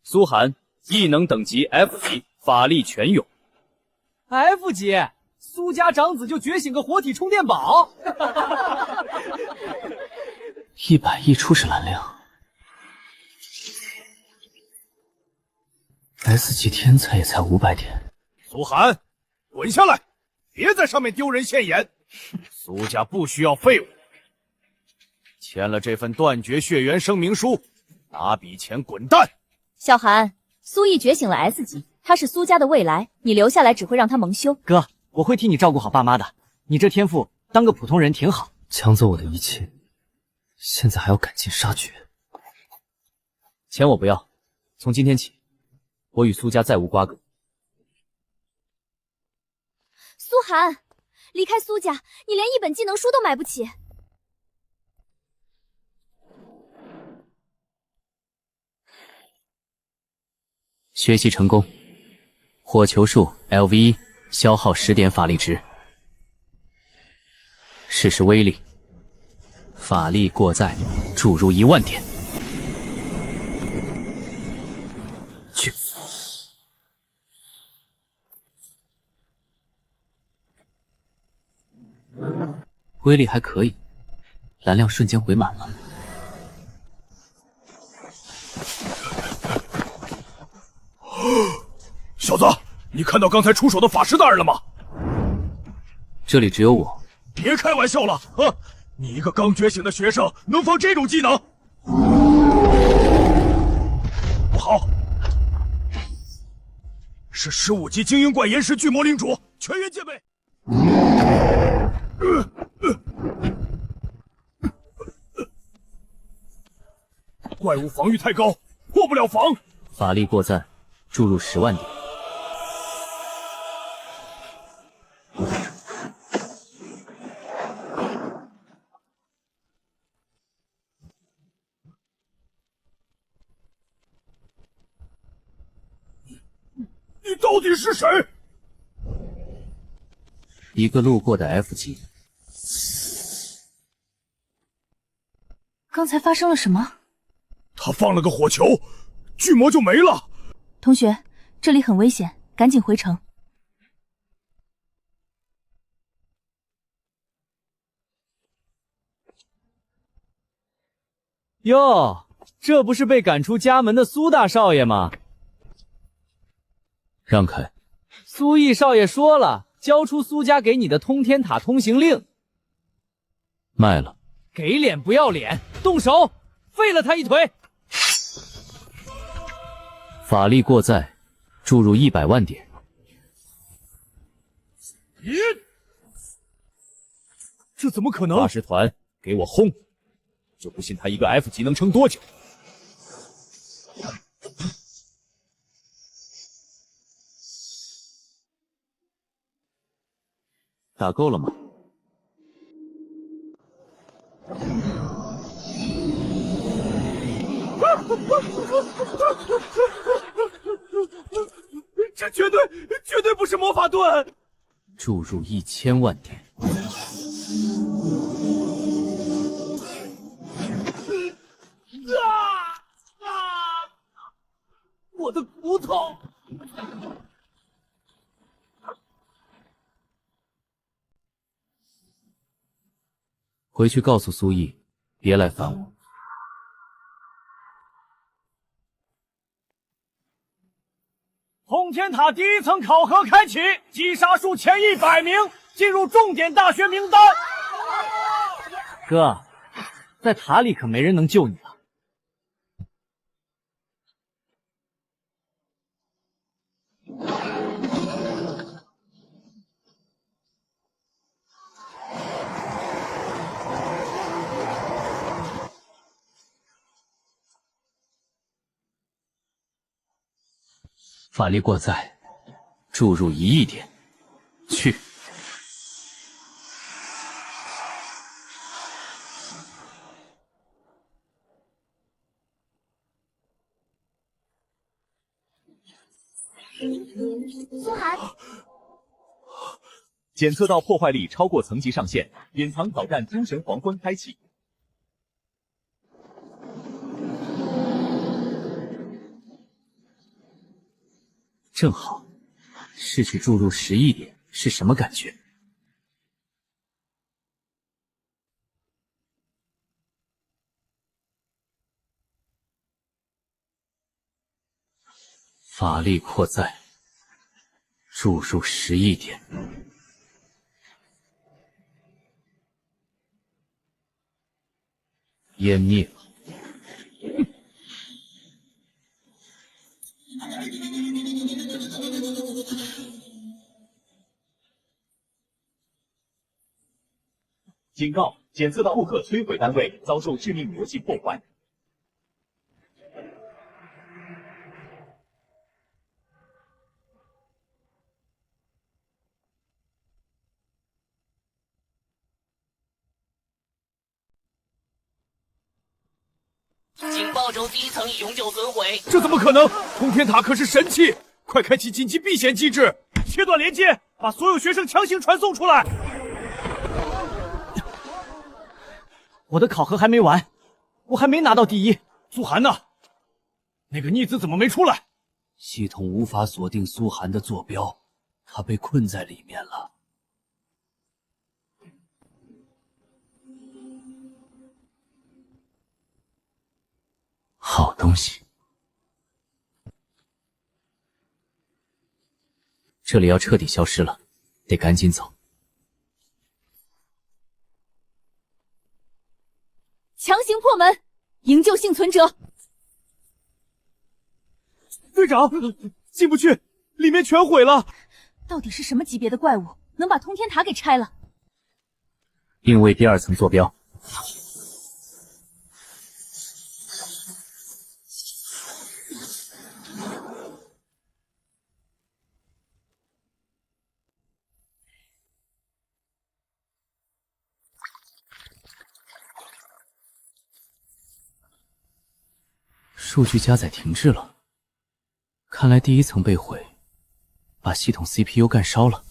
苏寒，异能等级 F 级，法力全有。F 级，苏家长子就觉醒个活体充电宝。100亿初始蓝量 ，S 级天才也才500点。苏寒，滚下来，别在上面丢人现眼。苏家不需要废物。签了这份断绝血缘声明书，拿笔钱滚蛋。小寒，苏毅觉醒了 S 级，他是苏家的未来，你留下来只会让他蒙羞。哥，我会替你照顾好爸妈的。你这天赋，当个普通人挺好。抢走我的一切，现在还要赶尽杀绝。钱我不要，从今天起，我与苏家再无瓜葛。苏寒，离开苏家，你连一本技能书都买不起。学习成功，火球术 LV1，消耗10点法力值。试试威力，法力过载，注入1万点。去。威力还可以，蓝量瞬间回满了。小子，你看到刚才出手的法师大人了吗？这里只有我。别开玩笑了啊！你一个刚觉醒的学生，能放这种技能？不好，是15级精英怪岩石巨魔领主，全员戒备！怪物防御太高，破不了防。法力过载，注入10万点。你到底是谁？一个路过的 F 级。刚才发生了什麼？他放了個火球，巨魔就沒了。同學，這裡很危險，趕緊回城。喲，這不是被趕出家門的蘇大少爺嗎？讓開！蘇毅少爺說了，交出蘇家給你的通天塔通行令。賣了。給臉不要臉，動手，廢了他一腿。法力過載，注入100萬點。這怎麼可能？法師團，給我轟！就不信他一個 F 級能撐多久。打夠了嗎？這絕對不是魔法盾！注入1000萬點。我的骨頭！回去告訴蘇毅，別來煩我。通天塔第一層考核開啟，擊殺數前100名進入重點大學名單。哥，在塔裡可沒人能救你了。法力過載，注入1億點。去。蘇寒，檢測到破壞力超過層級上限，隱藏挑戰諸神黃昏開啟。正好，试去注入10亿点是什么感觉？法力扩载，注入10亿点。湮灭了。警告：检測到不可摧毀單位遭受致命魔技破壞。警报中第1层已永久损毀。这怎么可能？通天塔可是神器，快开启紧急避险机制，切断连接，把所有学生强行传送出来。我的考核还没完，我还没拿到第1。苏寒呢？那个逆子怎么没出来？系统无法锁定苏寒的坐标，他被困在里面了。好东西，这里要彻底消失了，得赶紧走。强行破门，营救幸存者。队长，进不去，里面全毁了。到底是什么级別的怪物，能把通天塔給拆了？定位第2層坐標。数据加載停滯了，看來第1層被毀，把系統 CPU 幹燒了。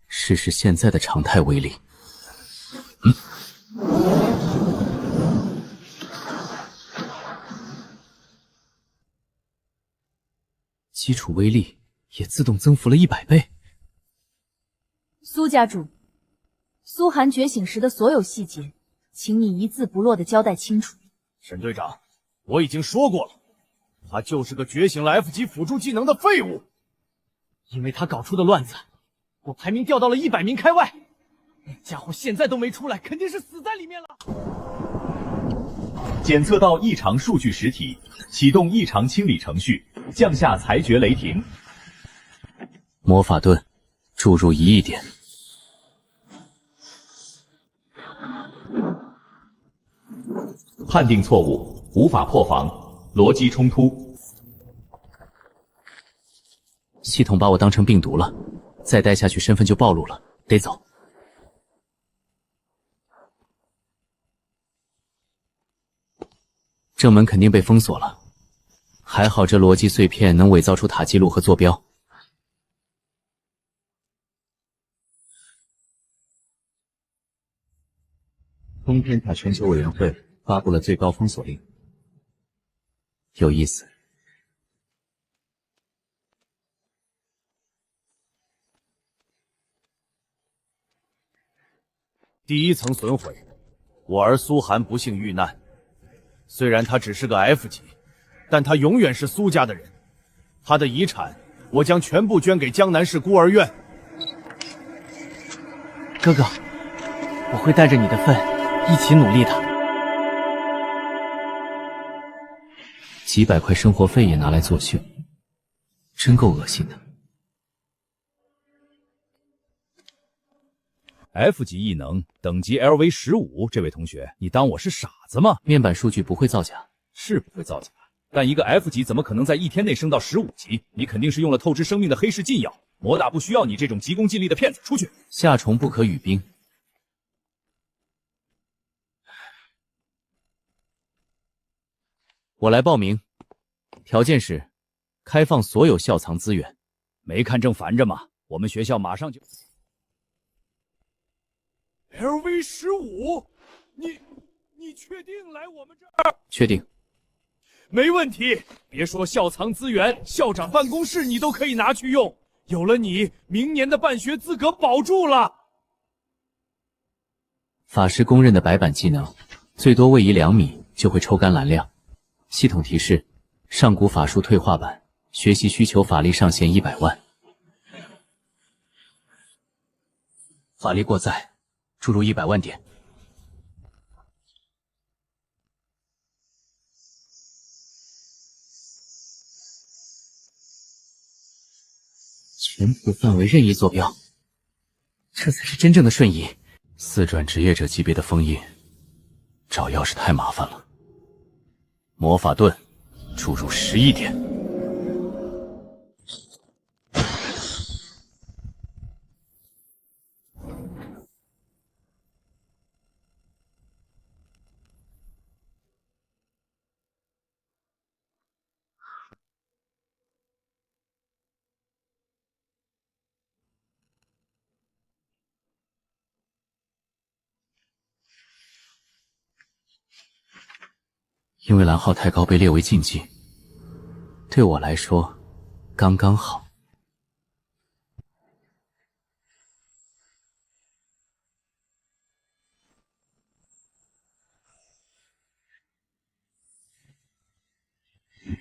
試試現在的常態威力。基礎威力也自動增幅了100倍。蘇家主，蘇寒覺醒時的所有細節，請你一字不落地交代清楚。沈隊長，我已經說過了，他就是個覺醒了 F 級輔助技能的廢物。因為他搞出的亂子，我排名掉到了100名開外。那家伙現在都沒出來，肯定是死在裡面了。檢測到異常數據實體，啟動異常清理程序，降下裁決雷霆。魔法盾，注入1億點。判定錯誤，無法破防，邏輯衝突。系統把我當成病毒了，再待下去身份就暴露了，得走。正門肯定被封鎖了，還好這邏輯碎片能偽造出塔記錄和坐標。通天塔全球委員會發布了最高封鎖令，有意思。第1層損毀，我兒蘇寒不幸遇難。雖然他只是個 F 級，但他永遠是蘇家的人。他的遺產，我將全部捐給江南市孤兒院。哥哥，我會帶着你的份一起努力的。幾百塊生活費也拿來作秀，真夠惡心的。F 級異能，等級 LV15，這位同學，你當我是傻子嗎？面板數據不會造假，是不會造假，但一個 F 級怎麼可能在1天內升到15級？你肯定是用了透支生命的黑市禁藥。魔大不需要你這種急功近利的騙子，出去。夏蟲不可語冰。我來報名，條件是開放所有校藏資源。沒看正煩着嗎？我们学校马上就 LV15，你确定来我们这儿？确定。没问题。别说校藏资源，校长办公室你都可以拿去用。有了你，明年的办学资格保住了。法师公认的白板技能，最多位移2米就会抽干蓝量。系统提示：上古法术退化版，学习需求法力上限100万。法力过载，注入100万点。全部范围任意坐標，这才是真正的瞬移。4转职業者级別的封印，找鑰匙太麻煩了。魔法盾，注入11點。因为蓝耗太高被列為禁忌，对我來說剛剛好。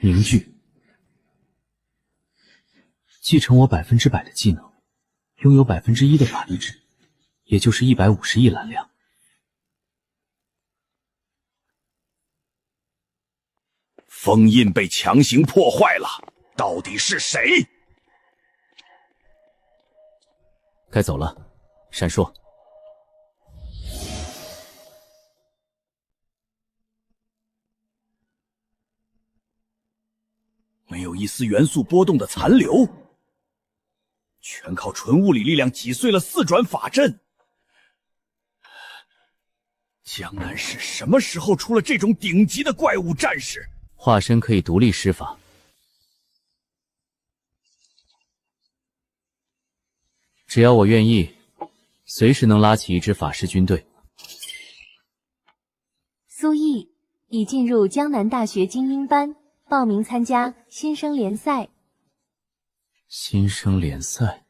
凝聚，继承我100%的技能，擁有1%的法力值，也就是150億藍量。封印被強行破壞了，到底是誰？該走了，閃爍。沒有一絲元素波動的殘留，全靠純物理力量擠碎了4轉法陣。江南是什麼時候出了這種頂級的怪物戰士？化身可以獨立施法，只要我願意，隨時能拉起一支法師軍隊。蘇毅已進入江南大學精英班，報名參加新生聯賽。新生聯賽，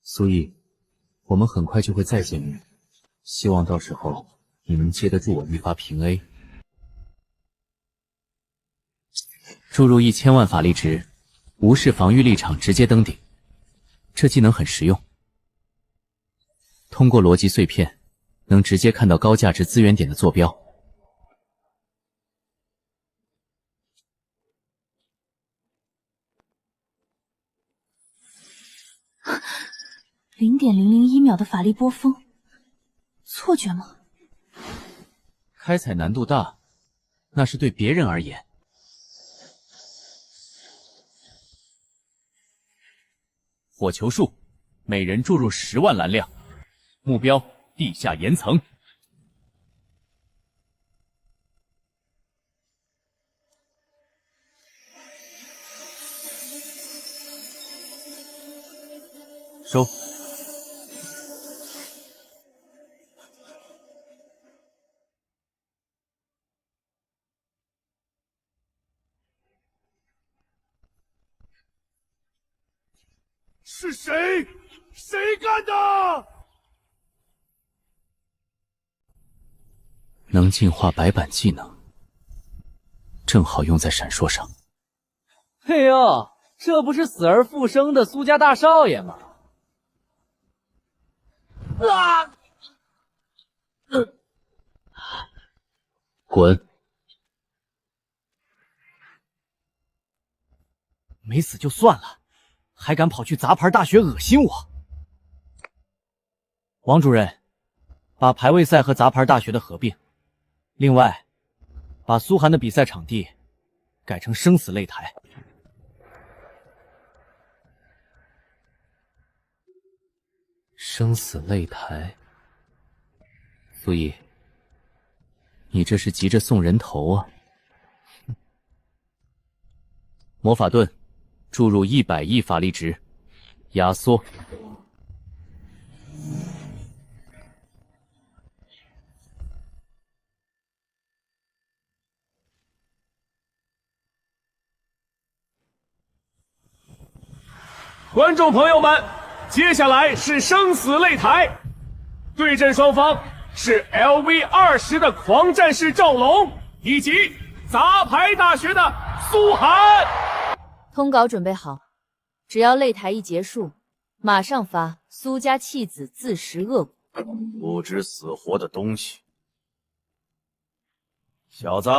蘇毅，我們很快就會再見面，希望到時候你能接得住我一發平 A。注入1000萬法力值，無視防禦立場直接登頂。這技能很實用，通過邏輯碎片，能直接看到高價值資源點的坐標。0.001秒的法力波峰，錯覺嗎？開採難度大，那是對別人而言。火球術，每人注入10萬藍量，目標地下岩層。收。是誰？誰幹的？能淨化白板技能，正好用在閃爍上。嘿呦，這不是死而復生的蘇家大少爺嗎？滾！沒死就算了，還敢跑去雜牌大學惡心我！王主任，把排位賽和雜牌大學的合併，另外，把蘇寒的比賽場地改成生死擂台。生死擂台，蘇毅，你這是急着送人頭啊！魔法盾，注入100億法力值，压缩。观众朋友们，接下来是生死擂台，对阵双方是 LV20的狂战士赵龙以及杂牌大学的苏寒。通稿准备好，只要擂台一結束，马上发苏家弃子自食恶果。不知死活的东西！小子，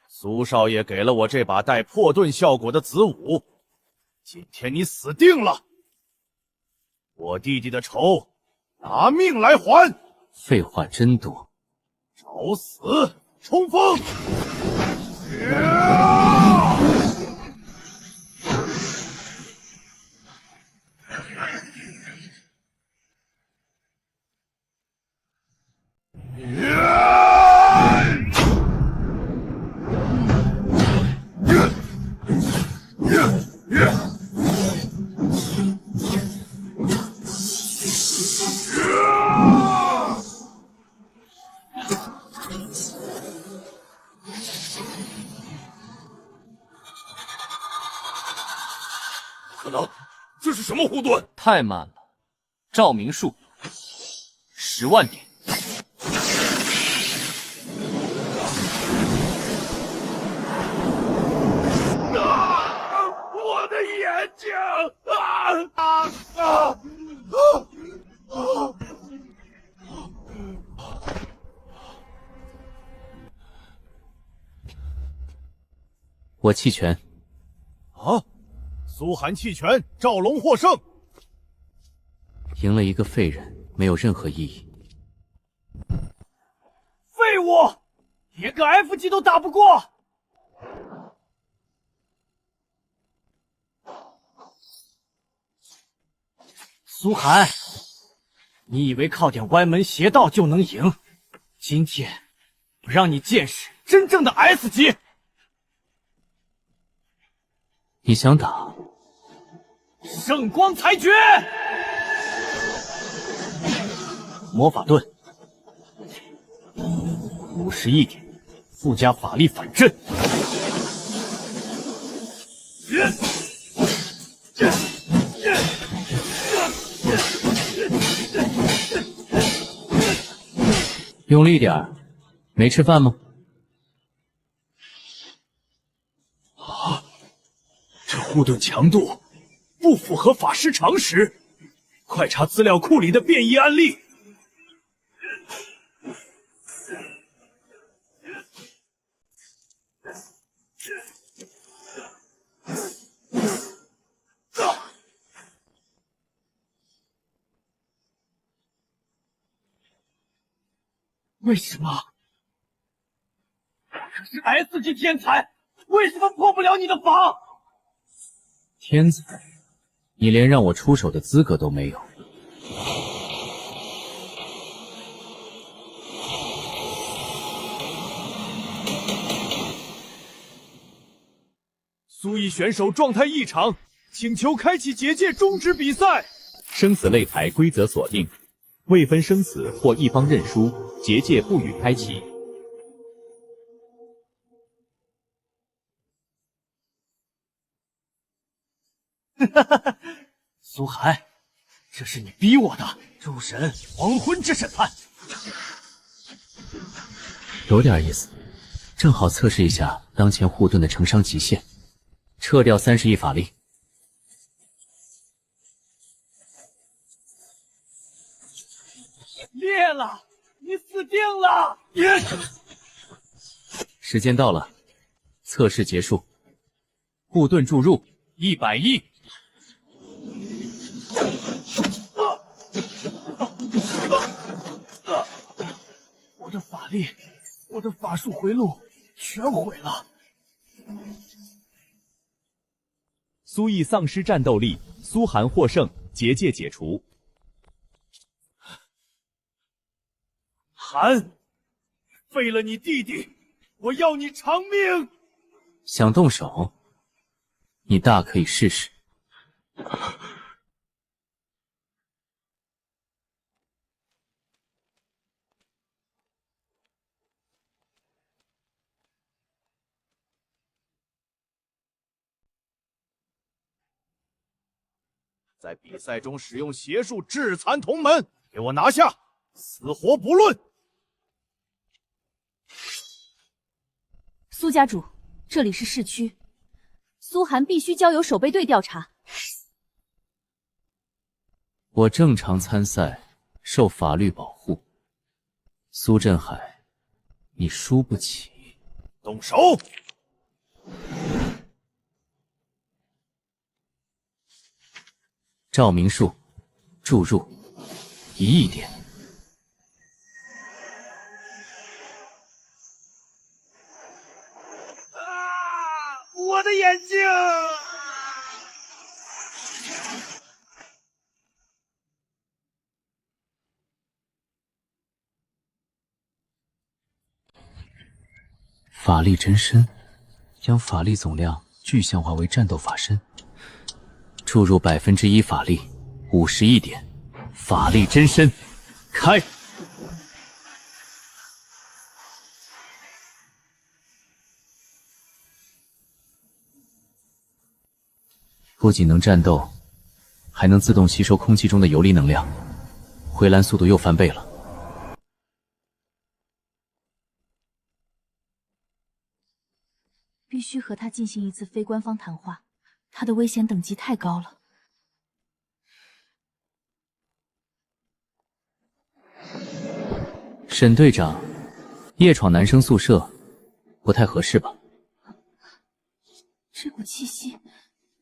苏少爷给了我这把带破盾效果的子午，今天你死定了！我弟弟的仇，拿命来还！废话真多，找死！冲锋！可能这是什么护盾？太慢了。照明术，10万点。我的眼睛！我弃权。啊！苏寒弃权，赵龙获胜。赢了一个废人，没有任何意義。废物，连個 F 級都打不過。蘇寒，你以為靠點歪門邪道就能贏？今天我讓你見識真正的 S 級。你想打？聖光裁決！魔法盾，51點，附加法力反震。用力點兒，沒吃飯嗎？啊，這護盾強度不符合法師常識，快查資料庫裡的變異案例。為什麼？我可是 S 級天才，為什麼破不了你的防？天才，你連讓我出手的資格都沒有。蘇毅選手狀態異常，請求開啟結界終止比賽。生死擂台規則鎖定，未分生死或一方認輸，結界不予開啟。蘇寒，這是你逼我的！諸神黃昏之審判，有點意思，正好測試一下當前護盾的承傷極限。撤掉30億法力。裂了！你死定了！時間到了，測試結束。護盾注入100億。我的法力，我的法術回路全毀了。蘇毅喪失戰鬥力，蘇寒獲勝，結界解除。寒，廢了你弟弟，我要你償命！想動手？你大可以試試。在比赛中使用邪术致残同门，给我拿下，死活不论！苏家主，这里是市区，苏寒必須交由守備隊調查。我正常參賽，受法律保護。蘇振海，你輸不起。動手！照明術，注入1億點。我的眼睛！法力真身，将法力总量具象化为戰鬥法身。注入1%法力，50億點。法力真身，開！不僅能戰鬥，還能自動吸收空氣中的游離能量，回藍速度又翻倍了。必須和他進行一次非官方談話，他的危險等級太高了。沈隊長，夜闖男生宿舍，不太合適吧？這股氣息，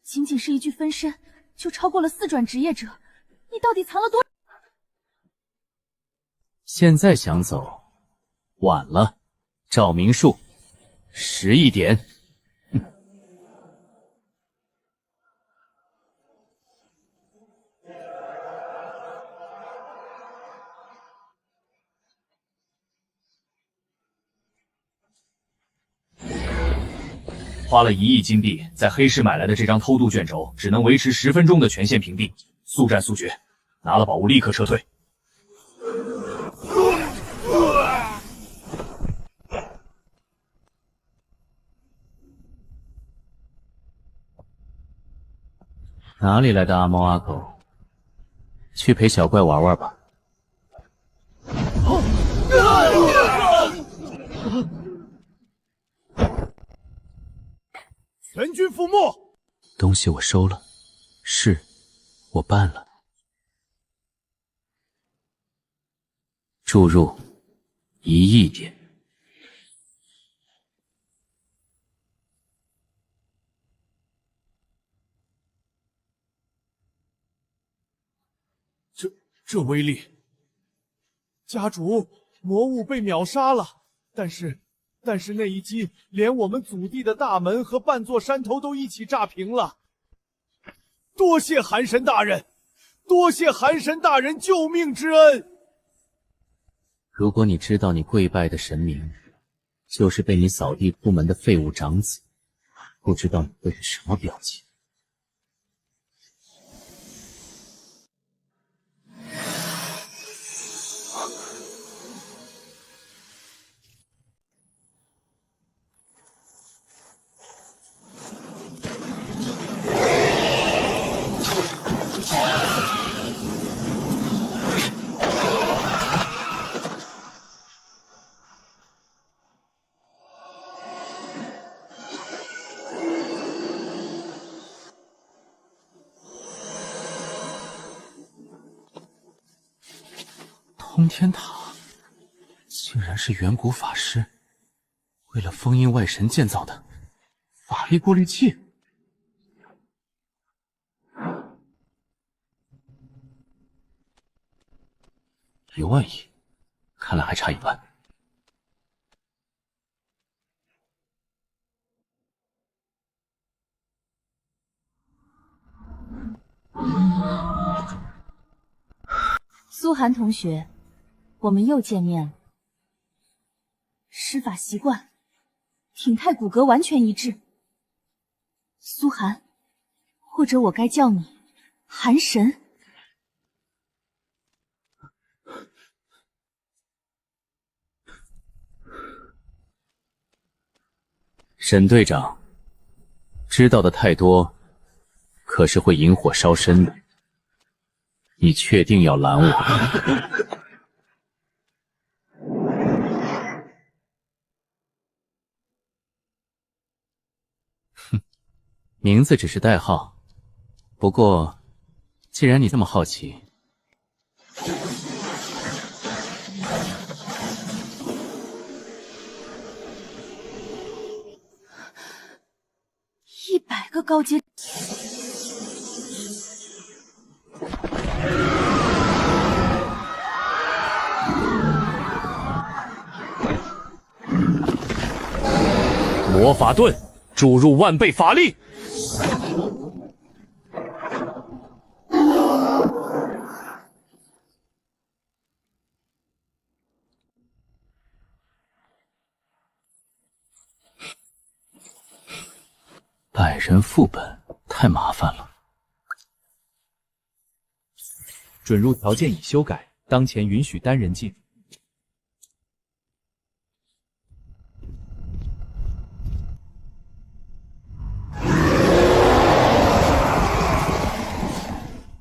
僅僅是一具分身，就超過了4轉職業者。你到底藏了多？現在想走，晚了。照明術，10億點。花了1億金幣在黑市買來的這張偷渡卷軸，只能維持10分鐘的權限屏蔽，速戰速決。拿了寶物立刻撤退。哪裡來的阿貓阿狗？去陪小怪玩玩吧。全軍覆沒！東西我收了，事我辦了。注入1億點。這威力！家主，魔物被秒殺了，但是那一擊連我們祖地的大門和半座山頭都一起炸平了。多謝寒神大人，多謝寒神大人救命之恩。如果你知道你跪拜的神明就是被你掃地出門的廢物長子，不知道你會是什麼表情。通天塔竟然是遠古法師為了封印外神建造的法力過濾器。1萬億，看來還差1萬。蘇寒同學，我們又見面了。施法習慣，體態骨骼完全一致。蘇寒，或者我該叫你寒神。沈队长，知道的太多，可是会引火烧身的。你確定要攔我？哼，名字只是代號。不過，既然你這麼好奇，100個高階。魔法盾注入万倍法力。百人副本太麻煩了。准入条件已修改，当前允許單人進。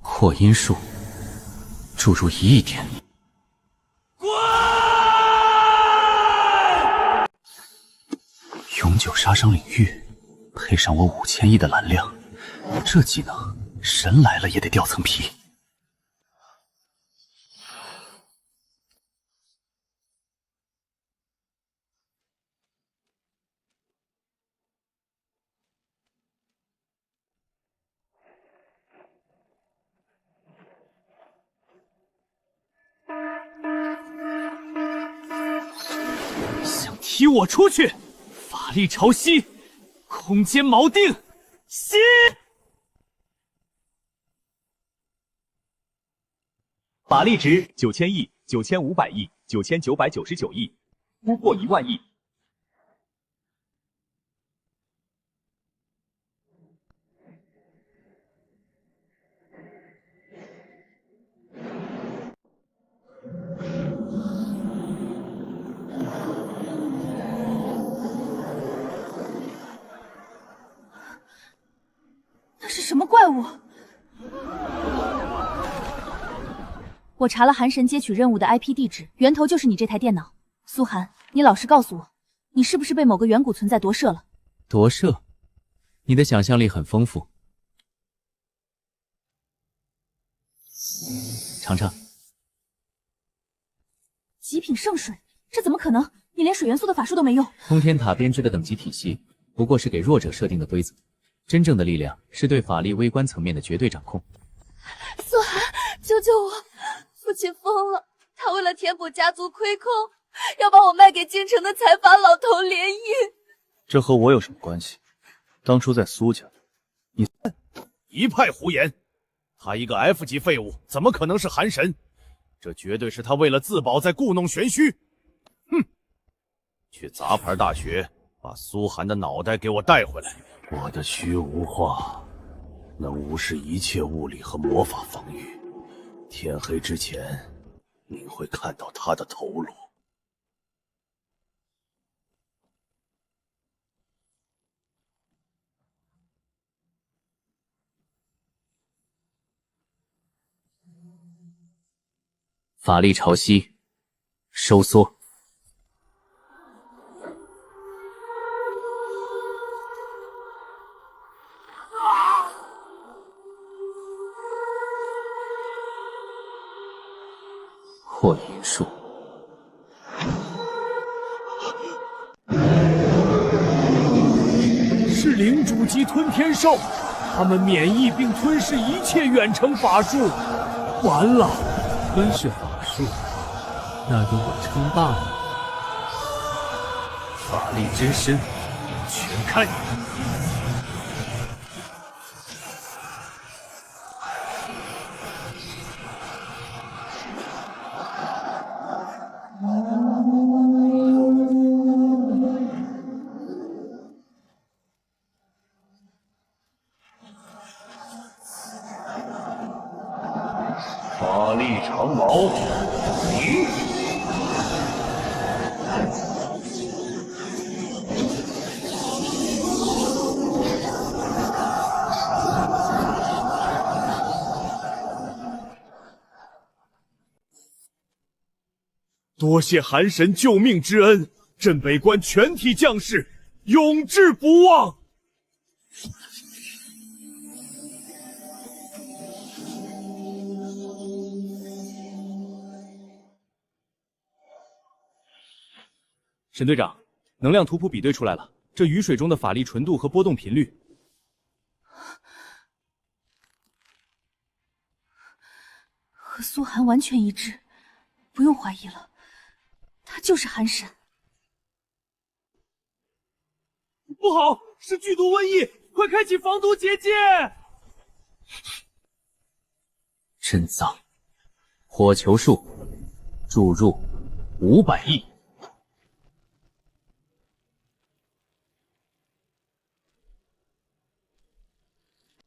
扩音术注入1亿点。永久杀伤領域，配上我5000億的藍量，這技能神來了也得掉層皮。想踢我出去，法力潮汐，空間锚定，吸！法力值9000億、9500億、9999億，突破1萬億。那是什么怪物？我查了寒神接取任務的 IP 地址，源頭就是你這台電腦。蘇寒，你老實告訴我，你是不是被某個遠古存在奪舍了？奪舍？你的想象力很豐富。嘗嘗。極品聖水，這怎麼可能？你連水元素的法術都沒用。通天塔編織的等級體系，不過是給弱者設定的規則。真正的力量是對法力微觀層面的絕對掌控。蘇寒，救救我！父親瘋了，他為了填補家族虧空，要把我賣給京城的財閥老頭聯姻。這和我有什麼關係？當初在蘇家，你一派胡言！他一個 F 級廢物，怎麼可能是寒神？這絕對是他為了自保在故弄玄虛。哼！去雜牌大學把蘇寒的腦袋給我帶回來。我的虛無化能無視一切物理和魔法防禦。天黑之前，你會看到他的頭顱。法力潮汐，收縮。扩音術，是領主級吞天獸，他們免疫並吞噬一切遠程法術。完了，吞噬法術，那由我稱霸了。法力之身，全看你！長矛，你多谢韩神救命之恩，镇北关全体将士永志不忘。沈队长，能量图谱比对出来了，这雨水中的法力纯度和波动频率，和苏寒完全一致，不用怀疑了，他就是寒神。不好，是剧毒瘟疫，快开启防毒结界！真脏！火球术注入500亿。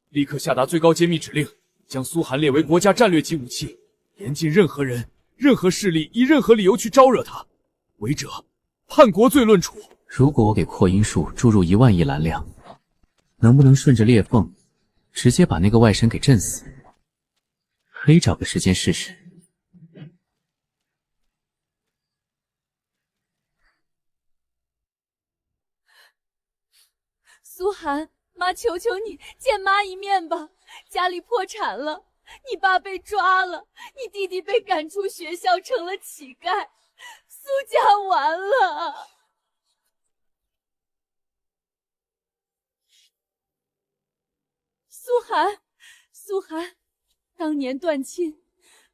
立刻下达最高揭秘指令，将苏寒列为国家战略级武器，严禁任何人、任何势力以任何理由去招惹他，违者判国罪论处。如果我给扩音术注入1万亿蓝量，能不能顺着裂缝直接把那个外神给震死？可以找个时间试试。苏寒，妈求求你见妈一面吧！家里破产了，你爸被抓了，你弟弟被赶出学校成了乞丐，苏家完了。苏寒，当年断亲，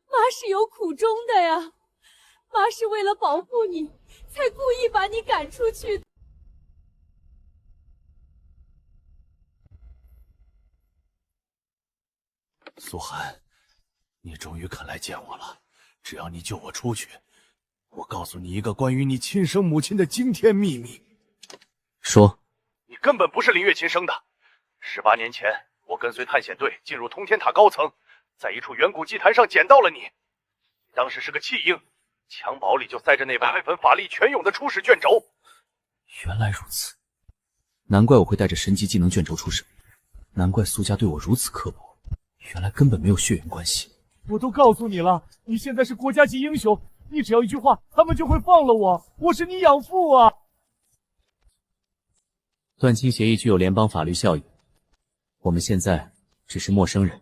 妈是有苦衷的呀。妈是为了保护你，才故意把你赶出去的。苏寒，你终于肯来见我了。只要你救我出去，我告诉你一个关于你亲生母亲的惊天秘密。说，你根本不是林月亲生的。18年前，我跟随探险队进入通天塔高层，在一处远古祭坛上捡到了你。你当时是个弃婴，襁褓里就塞着那800份法力全涌的初始卷轴。原来如此，难怪我会带着神级技能卷轴出生，难怪苏家对我如此刻薄。原来根本没有血缘关系。我都告诉你了，你现在是国家级英雄，你只要一句话，他们就会放了我。我是你养父啊！断亲协议具有联邦法律效应，我们现在只是陌生人。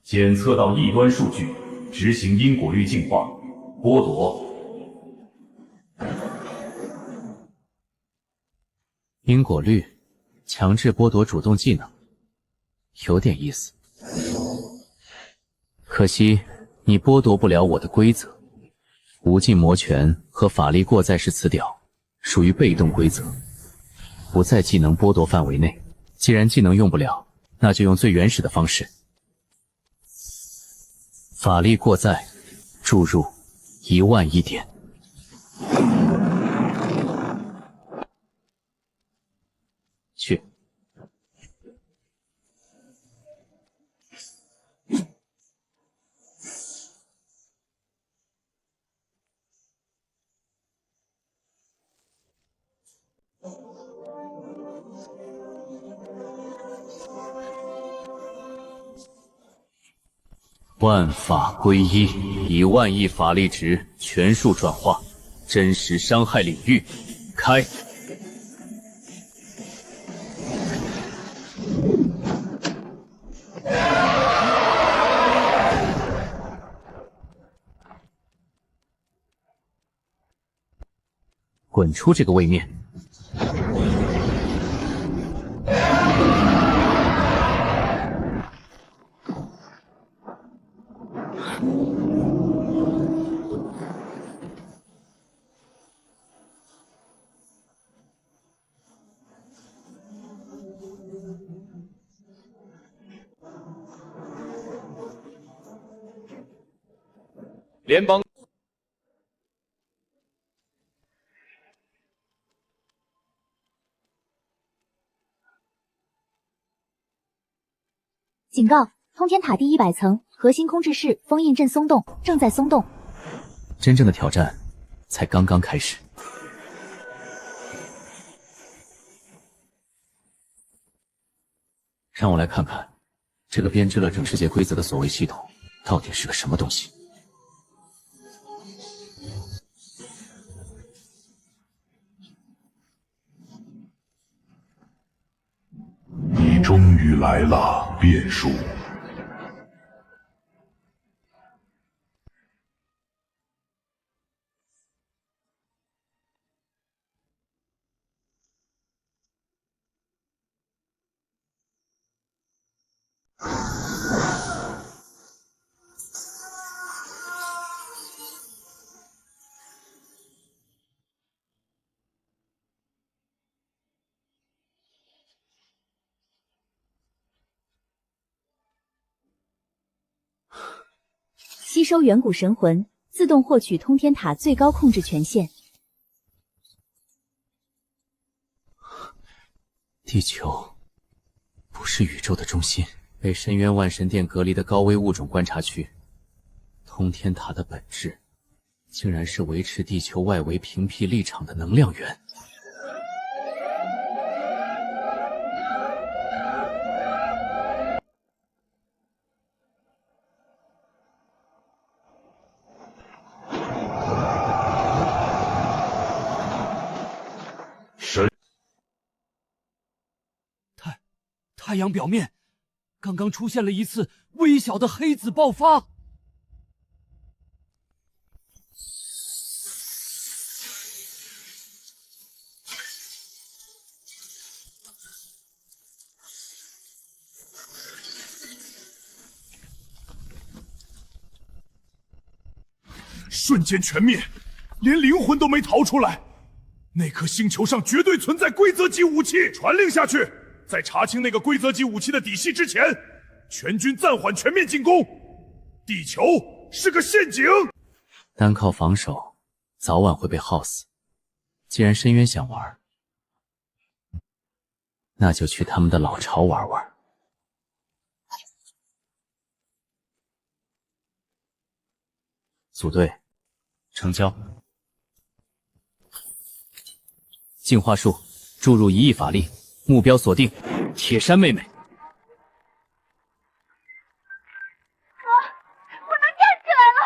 检测到异端数据，执行因果律净化，剥夺。因果律强制剥夺主动技能，有点意思。可惜你剥夺不了我的规则，无尽魔拳和法力过载式词屌属于被动规则，不在技能剥夺范围内。既然技能用不了，那就用最原始的方式。法力过载，注入1万亿点。去。万法归一，1万亿法力值全数转化，真实伤害领域开。滚出这个位面！联邦。警告：通天塔第100層核心控制室封印阵鬆動，正在鬆動。真正的挑戰才剛剛開始。讓我來看看，這個編織了整世界規則的所謂系統，到底是個什麼東西？你終於來了，變數。吸收遠古神魂，自動獲取通天塔最高控制權限。地球不是宇宙的中心，被深淵萬神殿隔離的高危物種觀察區。通天塔的本質，竟然是維持地球外圍屏蔽立場的能量源。太陽表面剛剛出現了一次微小的黑子爆發。瞬間全滅，連靈魂都沒逃出來。那顆星球上絕對存在規則級武器，傳令下去。在查清那個規則級武器的底細之前，全軍暫緩全面進攻。地球是個陷阱，單靠防守，早晚會被耗死。既然深淵想玩，那就去他們的老巢玩玩。組隊，成交。淨化術，注入1億法力。目標鎖定，鐵山妹妹。我能站起來了。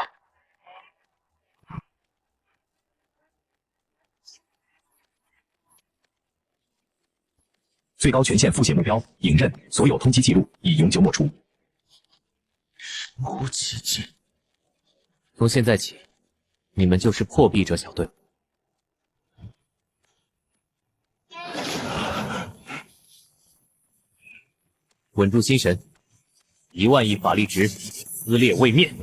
最高權限複寫目標，影刃，所有通緝記錄已永久抹除。神乎其技。從現在起，你們就是破壁者小隊。穩住心神，1萬億法力值，撕裂位面。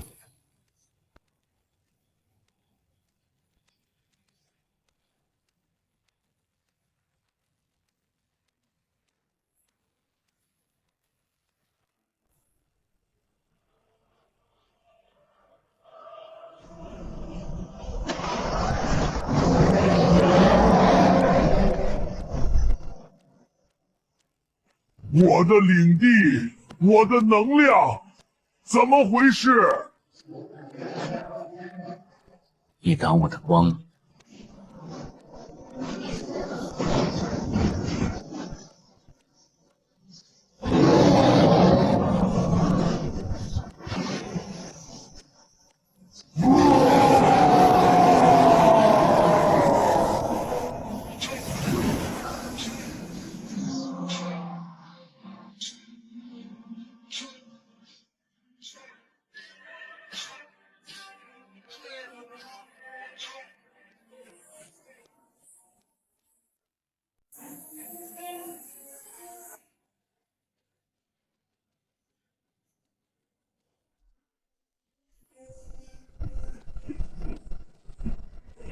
我的領地，我的能量，怎麼回事？你擋我的光。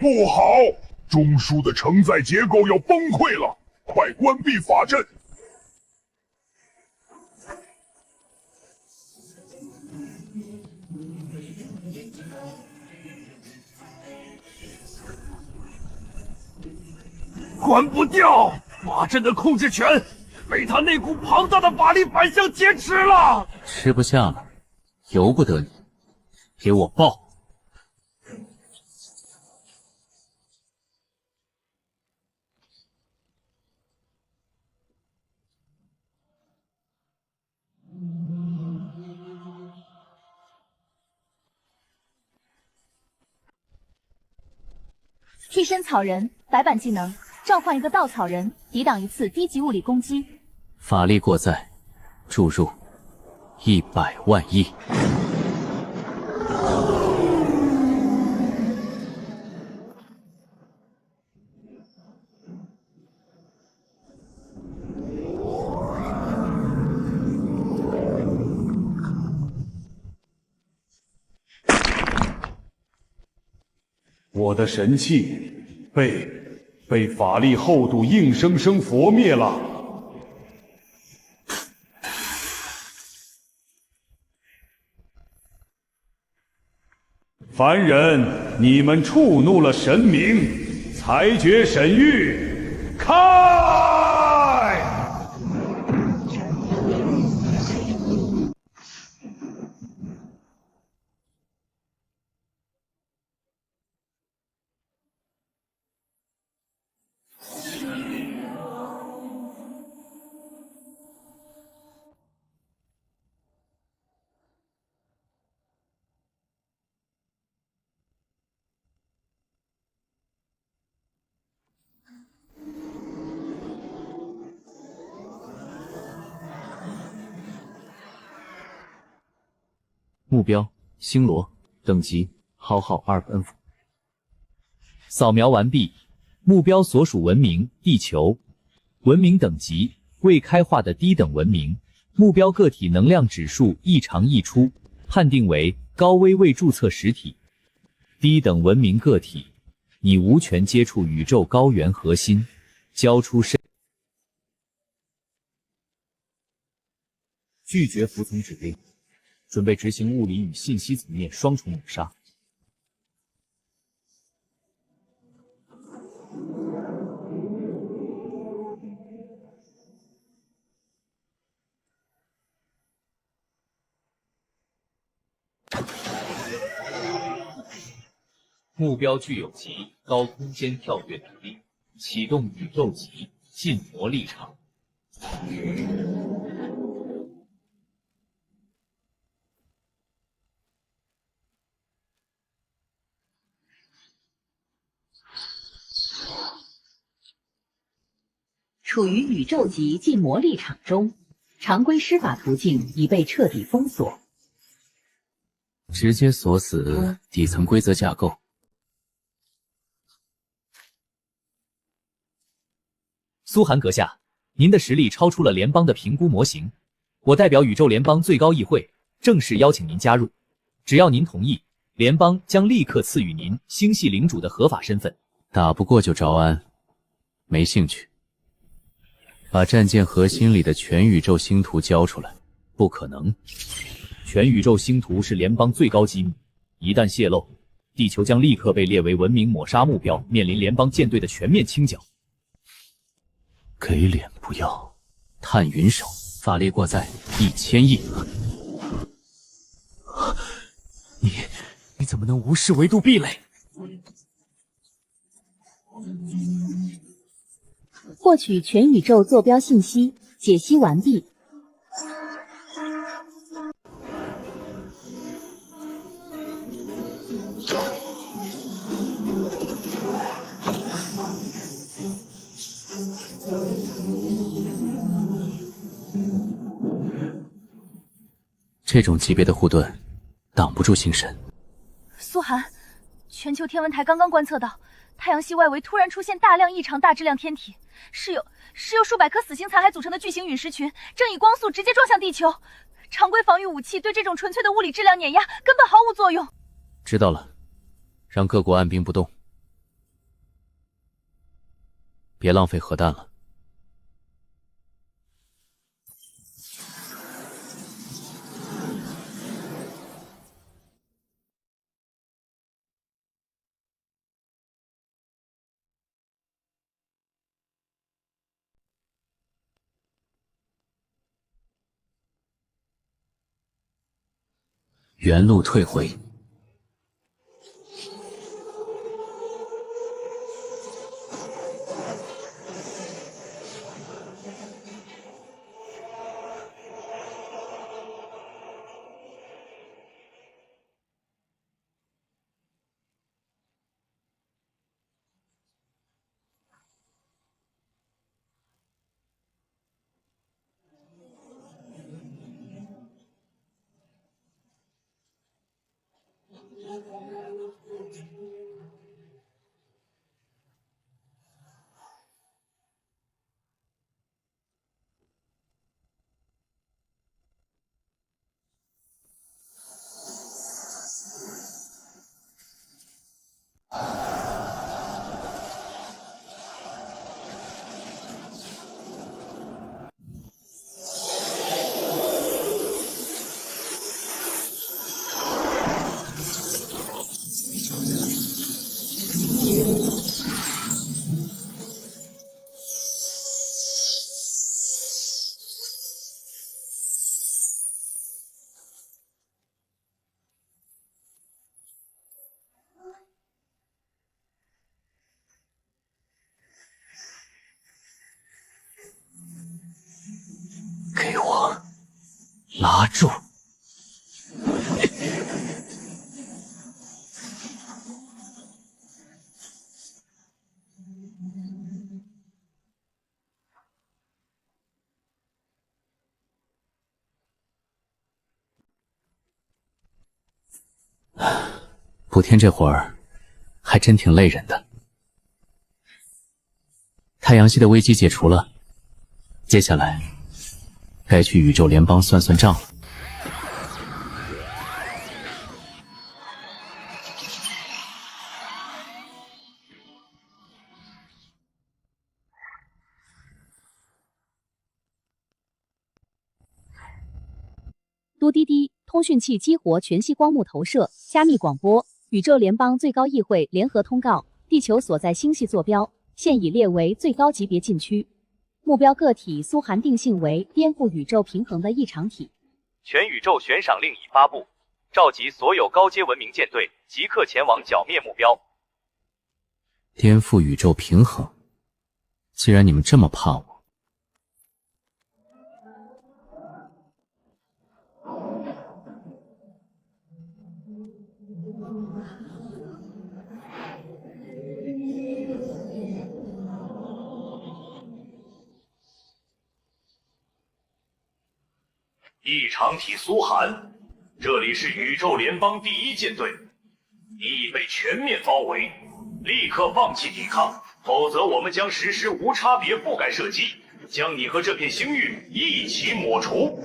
不好，中樞的承載結構要崩潰了，快關閉法陣！關不掉，法陣的控制權被被他那股龐大的法力反向劫持了。吃不下了，由不得你，给我爆！替身草人，白板技能，召唤一个稻草人，抵挡1次低级物理攻击。法力过载，注入100万亿。我的神器被法力厚度硬生生佛灭了。凡人，你们触怒了神明，裁决审狱，开！目标：星罗，等级：浩浩2分符。扫描完毕，目标所属文明：地球，文明等级：未开化的低等文明，目标个体能量指数异常溢出，判定为高危未注册实体。低等文明个体，你无权接触宇宙高原核心，交出身。拒绝服从指令。准备执行物理与信息层面双重抹杀。目标具有极高空间跳跃能力，启动宇宙级禁魔立场。处于宇宙级禁魔立场中，常规施法途径已被彻底封锁。直接锁死底层规则架構。苏寒阁下，您的实力超出了联邦的评估模型，我代表宇宙联邦最高议会正式邀请您加入。只要您同意，联邦将立刻赐予您星系领主的合法身份。打不过就招安，没興趣。把戰艦核心裡的全宇宙星圖交出來。不可能，全宇宙星圖是聯邦最高機密，一旦洩露，地球將立刻被列為文明抹殺目標，面臨聯邦艦隊的全面清剿。給臉不要，探雲手，法力過載1000億。你怎麼能無視維度壁壘？獲取全宇宙坐標信息，解析完畢。這種級別的護盾，擋不住星神。蘇寒，全球天文台剛剛觀測到，太陽系外圍突然出現大量異常大質量天體，是由數百顆死星殘骸組成的巨型隕石群，正以光速直接撞向地球。常規防禦武器對這種純粹的物理質量碾壓根本毫無作用。知道了，讓各國按兵不動，別浪費核彈了。原路退回。给我拿住！补天这会儿还真挺累人的。太陽系的危機解除了，接下來該去宇宙聯邦算算賬了。嘟滴滴，通讯器激活全息光幕投射，加密廣播。宇宙聯邦最高議會聯合通告：地球所在星系坐標現已列為最高級別禁區，目標個體蘇寒定性為顛覆宇宙平衡的異常體。全宇宙懸賞令已發布，召集所有高階文明艦隊，即刻前往剿滅目標。顛覆宇宙平衡，既然你們這麼怕我，异常體蘇寒，這裡是宇宙聯邦第一艦隊，你已被全面包圍，立刻放棄抵抗，否則我們將實施無差別覆蓋射擊，將你和這片星域一起抹除。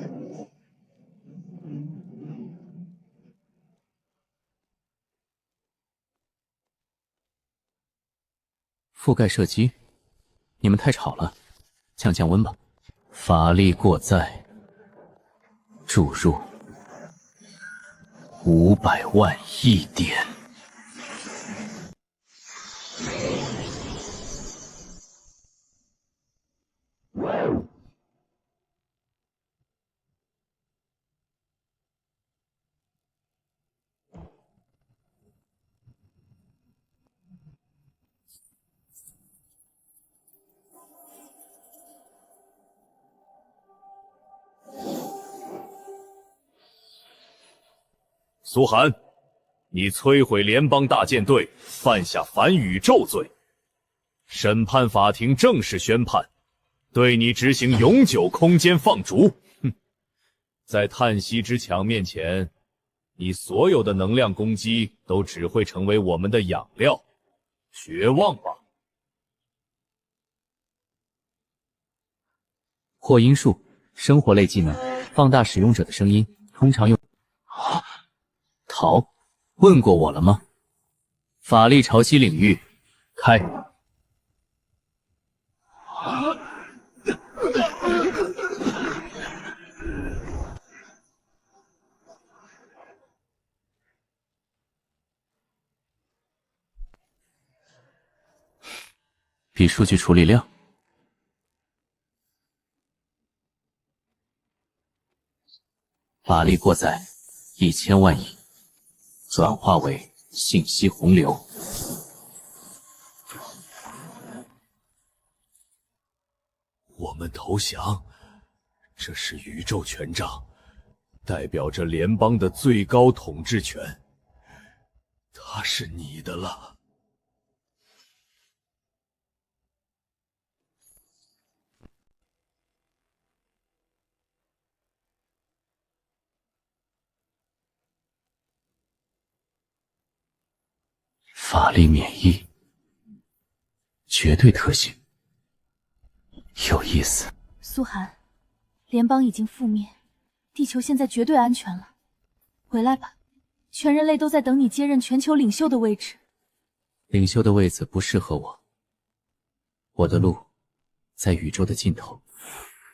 覆蓋射擊，你們太吵了，降降溫吧。法力過載，注入500萬億點。蘇寒，你摧毀聯邦大艦隊，犯下反宇宙罪。審判法庭正式宣判，對你執行永久空間放逐。哼，在嘆息之牆面前，你所有的能量攻擊都只會成為我們的養料。絕望吧！擴音術，生活類技能，放大使用者的聲音，通常用。逃？問過我了嗎？法力潮汐領域，開。比數據處理量。法力過載， 1000萬億，轉化為信息洪流。我們投降，這是宇宙權杖，代表着聯邦的最高統治權，它是你的了。法力免疫，绝对特性，有意思。苏寒，联邦已经覆灭，地球现在绝对安全了。回来吧，全人類都在等你接任全球領袖的位置。領袖的位子不適合我，我的路在宇宙的盡頭。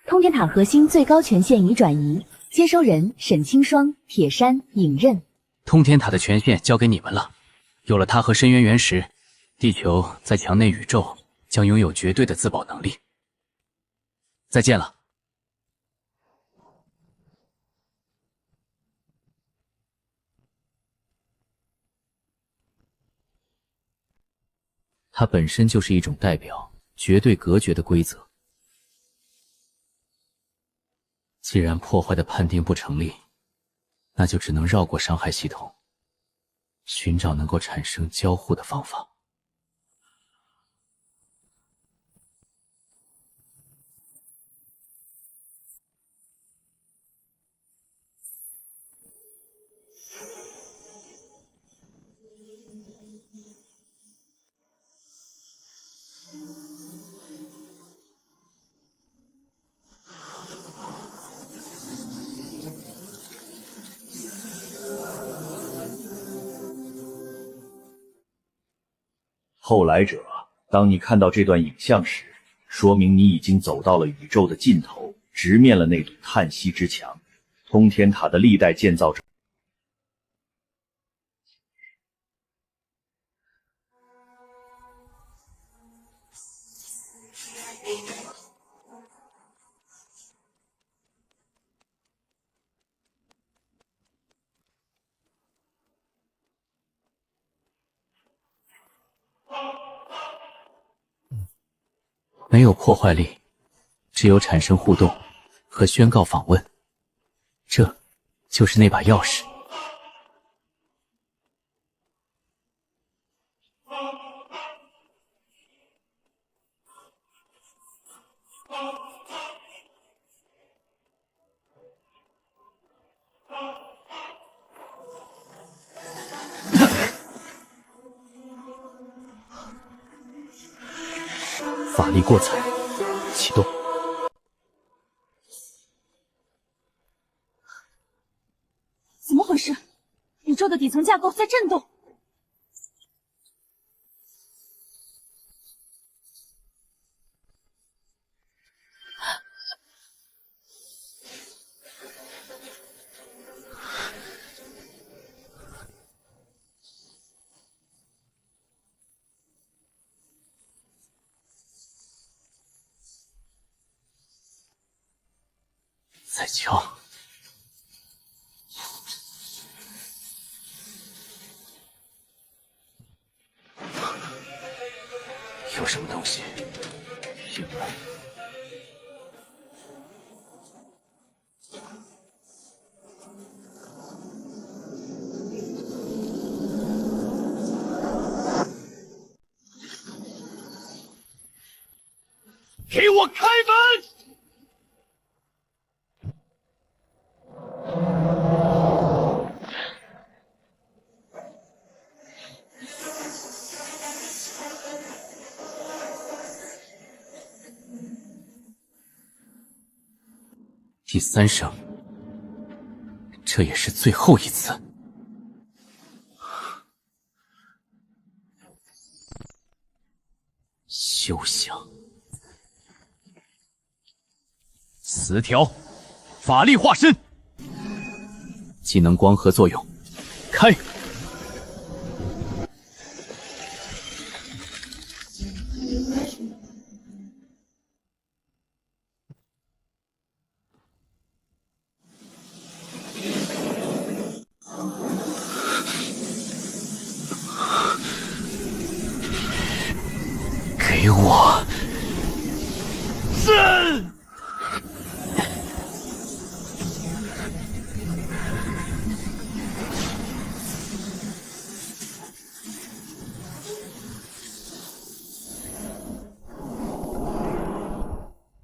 通天塔核心最高權限已轉移，接收人沈清霜、鐵山、影刃。通天塔的權限交給你們了。有了它和深淵原石，地球在牆內宇宙將擁有絕對的自保能力。再見了。它本身就是一种代表绝對隔绝的規則。既然破壞的判定不成立，那就只能繞過傷害系統，尋找能夠產生交互的方法。后来者，当你看到这段影像时，说明你已经走到了宇宙的尽头，直面了那堵叹息之墙。通天塔的历代建造者没有破壞力，只有產生互動和宣告訪問，這就是那把鑰匙。法力过载，启动。怎么回事？宇宙的底层架構在震动。再敲。有什么东西进来？给我开门！第3聲，這也是最後一次。休想！词條，法力化身，技能光合作用，開！给我震！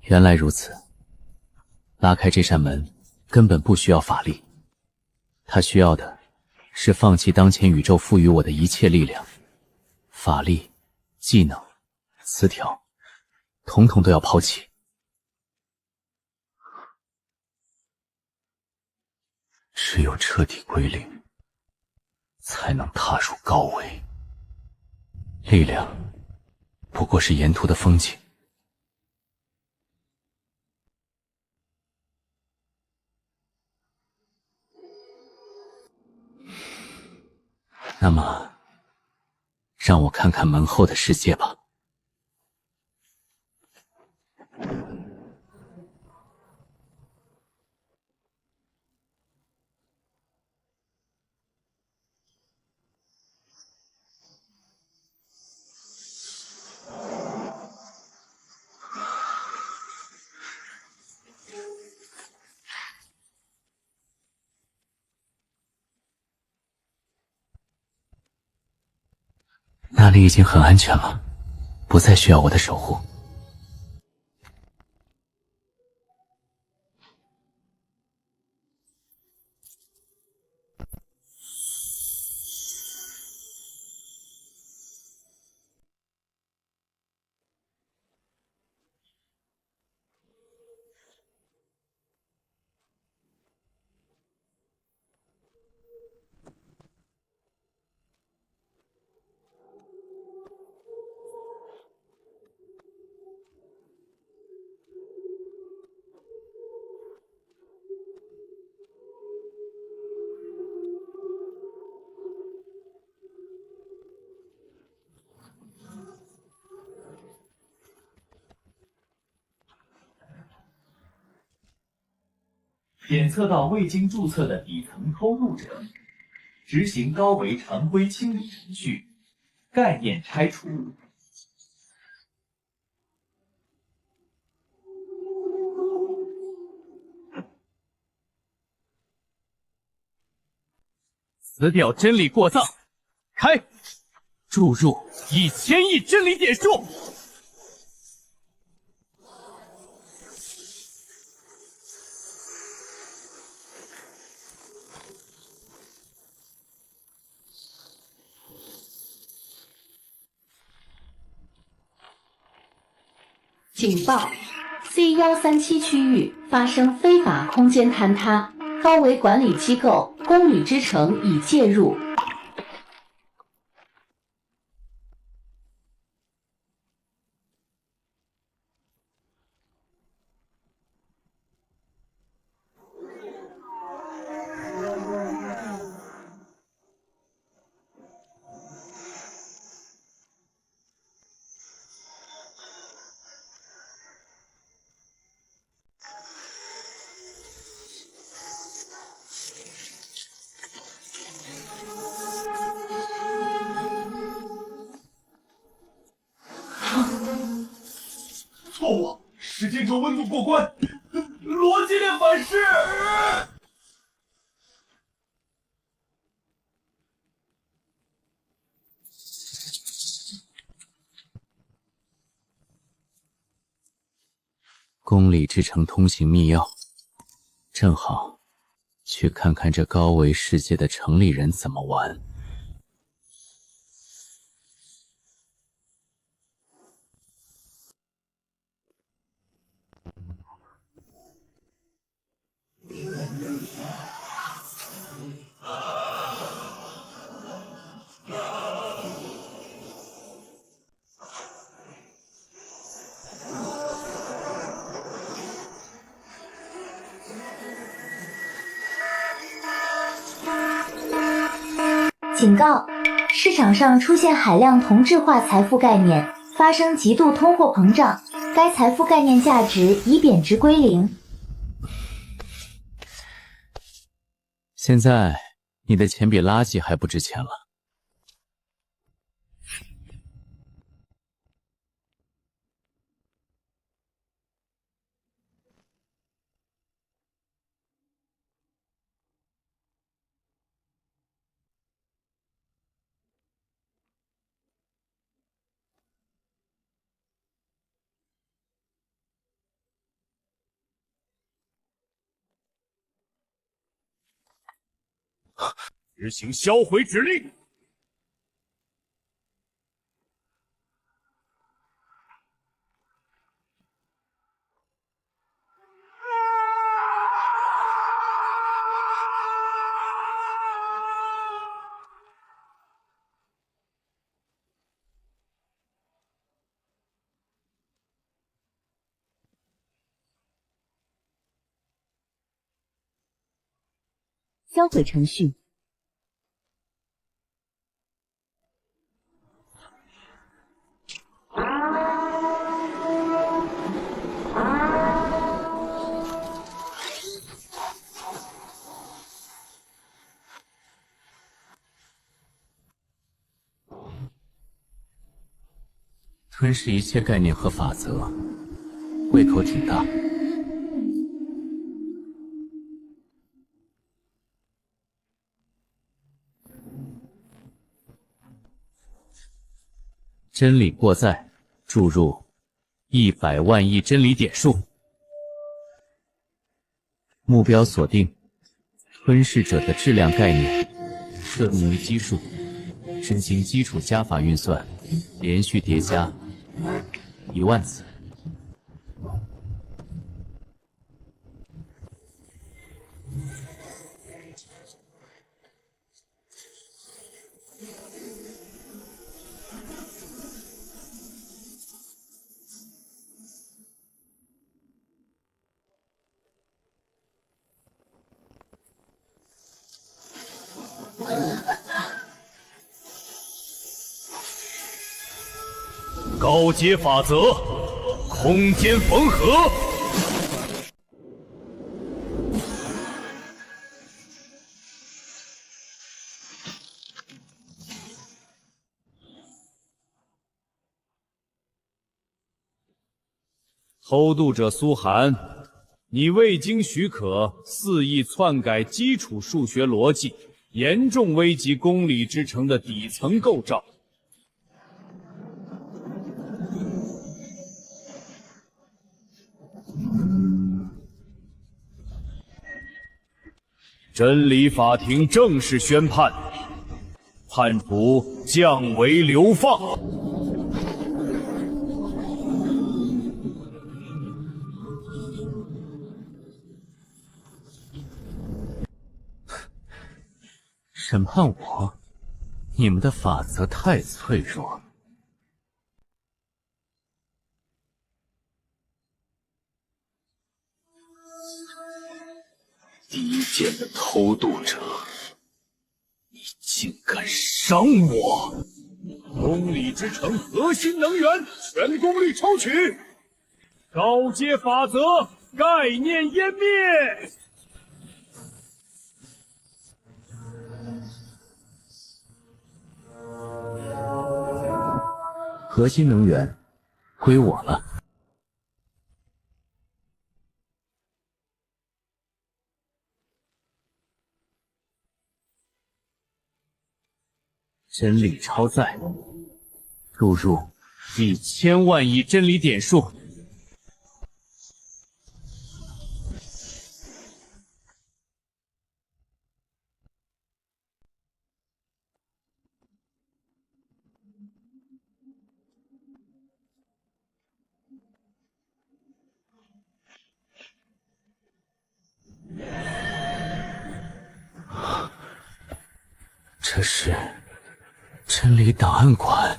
原来如此，拉开这扇门根本不需要法力，它需要的是放弃当前宇宙赋予我的一切力量，法力、技能、词条，统统都要抛弃。只有彻底归零，才能踏入高维。力量不过是沿途的风景。那么，让我看看门后的世界吧。那里已经很安全了，不再需要我的守護。检测到未经注册的底层偷入者，执行高维常规清理程序，概念拆除。辞掉真理过藏，开，注入1000亿真理点数。警报 ！C137区域发生非法空间坍塌，高维管理机構公旅之城已介入。错误，时间轴温度过关，逻辑链反噬。公理之城通行密钥，正好去看看这高维世界的城里人怎么玩。警告：市场上出现海量同质化财富概念，发生极度通货膨胀，该财富概念價值已貶值歸零。現在你的錢比垃圾還不值錢了。执行销毀指令。销毁程序。吞噬一切概念和法则，胃口挺大。真理过载，注入100万亿真理点数。目標鎖定：吞噬者的質量概念，設定為基數，實行基礎加法運算，連續疊加10000次。高阶法则，空间缝合。偷渡者苏寒，你未经许可肆意篡改基礎數學邏輯，嚴重危及公理之城的底層構造。真理法庭正式宣判，叛徒降为流放。审判我？你们的法则太脆弱。低贱的偷渡者，你竟敢伤我！公理之城核心能源全功率抽取，高阶法则概念湮灭。核心能源归我了。真理超载，注入1000万亿真理點數。这是真理檔案館。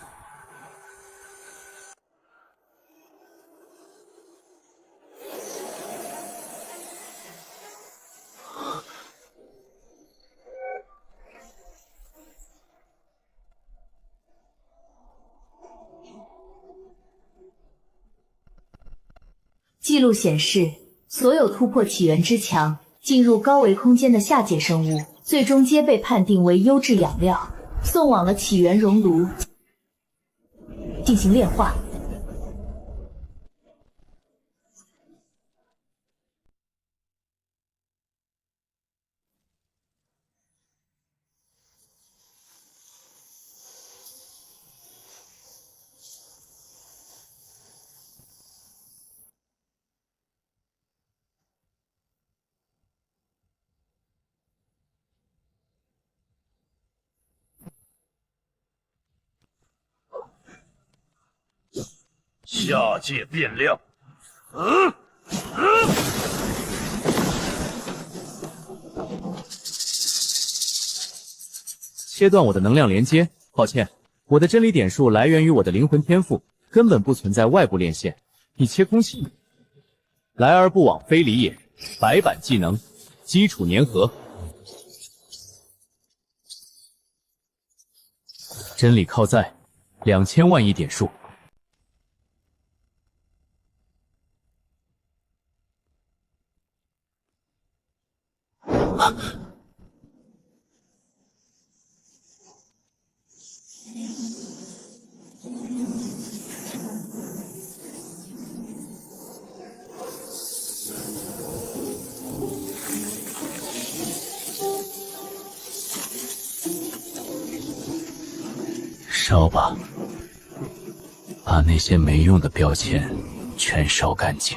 记錄顯示，所有突破起源之牆，進入高維空間的下界生物，最終皆被判定為優質養料，送往了起源熔爐進行煉化。下界变量。切断我的能量连接，抱歉，我的真理点数来源于我的灵魂天赋，根本不存在外部链线。你切空气，来而不往非礼也。白板技能，基礎粘合，真理靠在2000万亿点数。烧吧，把那些没用的标签全烧干净。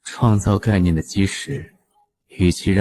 创造概念的基石，与其让